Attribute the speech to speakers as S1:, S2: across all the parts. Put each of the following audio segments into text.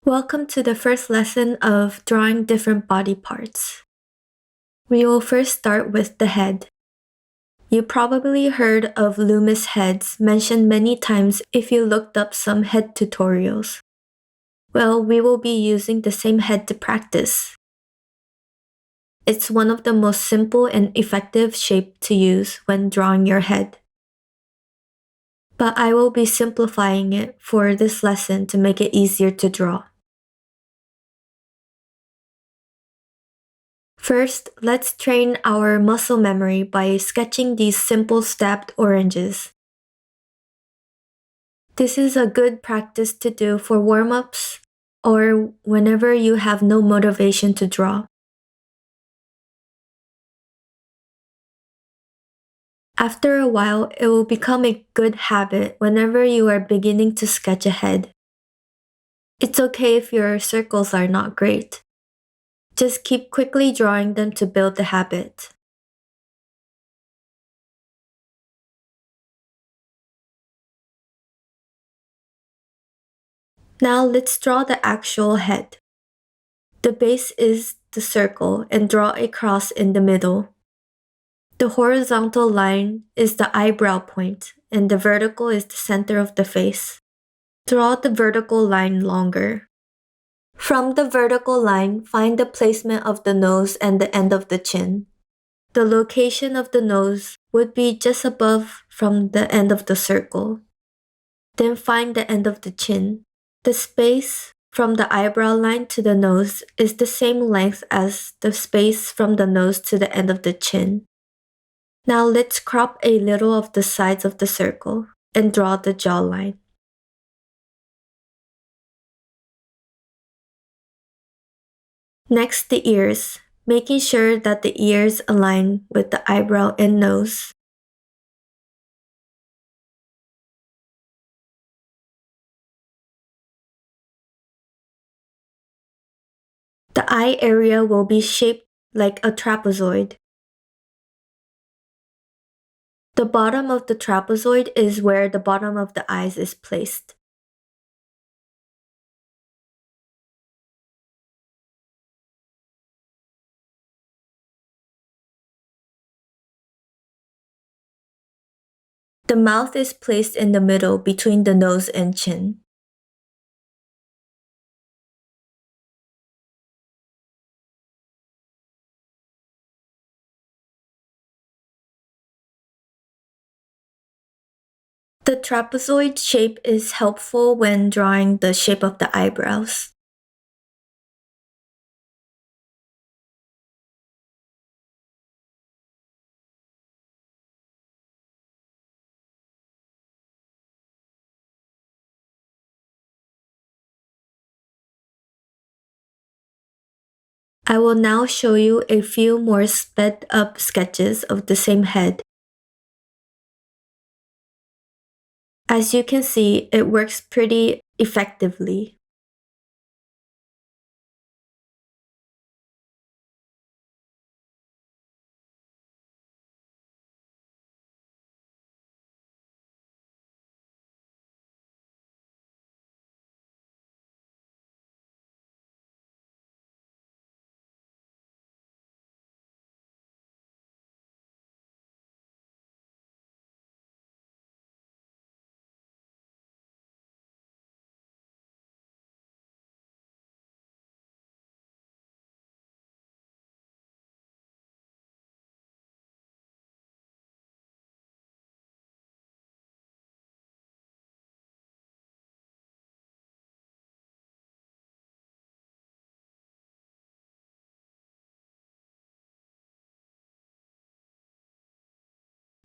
S1: Welcome to the first lesson of drawing different body parts. We will first start with the head. You probably heard of Loomis heads mentioned many times if you looked up some head tutorials. Well, we will be using the same head to practice. It's one of the most simple and effective shape to use when drawing your head. But I will be simplifying it for this lesson to make it easier to draw. First, let's train our muscle memory by sketching these simple stabbed oranges. This is a good practice to do for warm-ups or whenever you have no motivation to draw. After a while, it will become a good habit whenever you are beginning to sketch a head. It's okay if your circles are not great. Just keep quickly drawing them to build the habit. Now let's draw the actual head. The base is the circle and draw a cross in the middle. The horizontal line is the eyebrow point and the vertical is the center of the face. Draw the vertical line longer. From the vertical line, find the placement of the nose and the end of the chin. The location of the nose would be just above from the end of the circle. Then find the end of the chin. The space from the eyebrow line to the nose is the same length as the space from the nose to the end of the chin. Now let's crop a little of the sides of the circle and draw the jawline. Next, the ears, making sure that the ears align with the eyebrow and nose. The eye area will be shaped like a trapezoid. The bottom of the trapezoid is where the bottom of the eyes is placed. The mouth is placed in the middle between the nose and chin. The trapezoid shape is helpful when drawing the shape of the eyebrows. I will now show you a few more sped up sketches of the same head. As you can see, it works pretty effectively.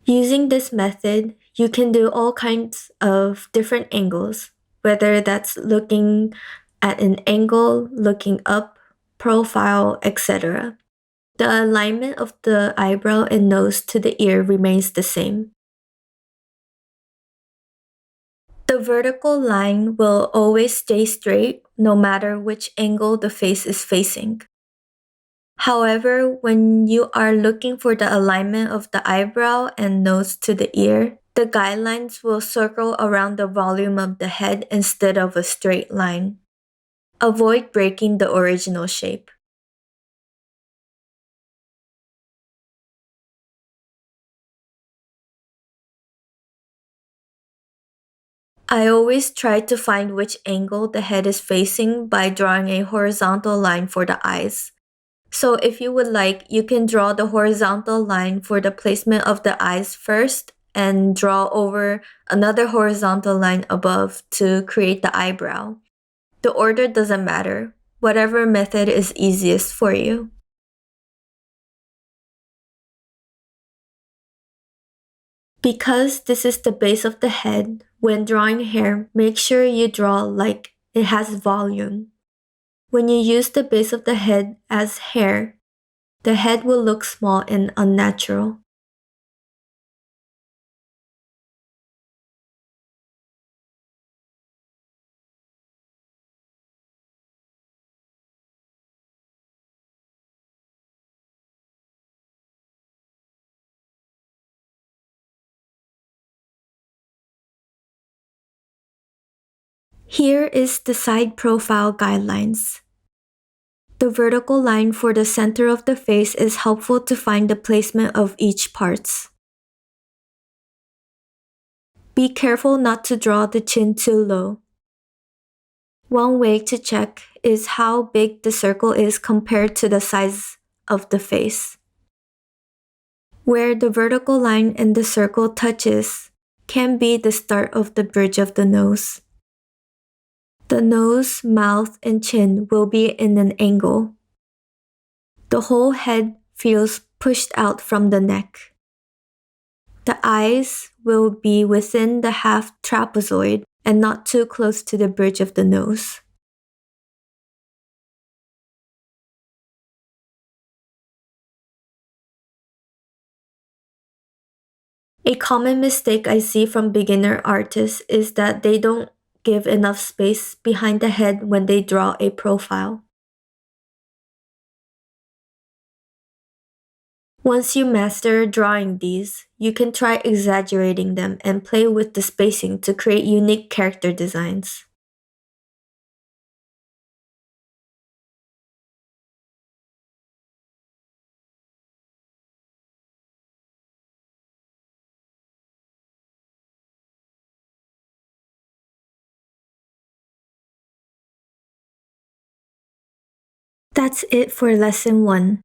S1: Using this method, you can do all kinds of different angles, whether that's looking at an angle, looking up, profile, etc. The alignment of the eyebrow and nose to the ear remains the same. The vertical line will always stay straight no matter which angle the face is facing. However, when you are looking for the alignment of the eyebrow and nose to the ear, The guidelines will circle around the volume of the head instead of a straight line. Avoid breaking the original shape. I always try to find which angle the head is facing by drawing a horizontal line for the eyes. So if you would like, you can draw the horizontal line for the placement of the eyes first and draw over another horizontal line above to create the eyebrow. The order doesn't matter, whatever method is easiest for you. Because this is the base of the head, when drawing hair, make sure you draw like it has volume. When you use the base of the head as hair, the head will look small and unnatural. Here is the side profile guidelines. The vertical line for the center of the face is helpful to find the placement of each parts. Be careful not to draw the chin too low. One way to check is how big the circle is compared to the size of the face. Where the vertical line and the circle touches can be the start of the bridge of the nose. The nose, mouth, and chin will be in an angle. The whole head feels pushed out from the neck. The eyes will be within the half trapezoid and not too close to the bridge of the nose. A common mistake I see from beginner artists is that they don't give enough space behind the head when they draw a profile. Once you master drawing these, you can try exaggerating them and play with the spacing to create unique character designs. That's it for lesson 1.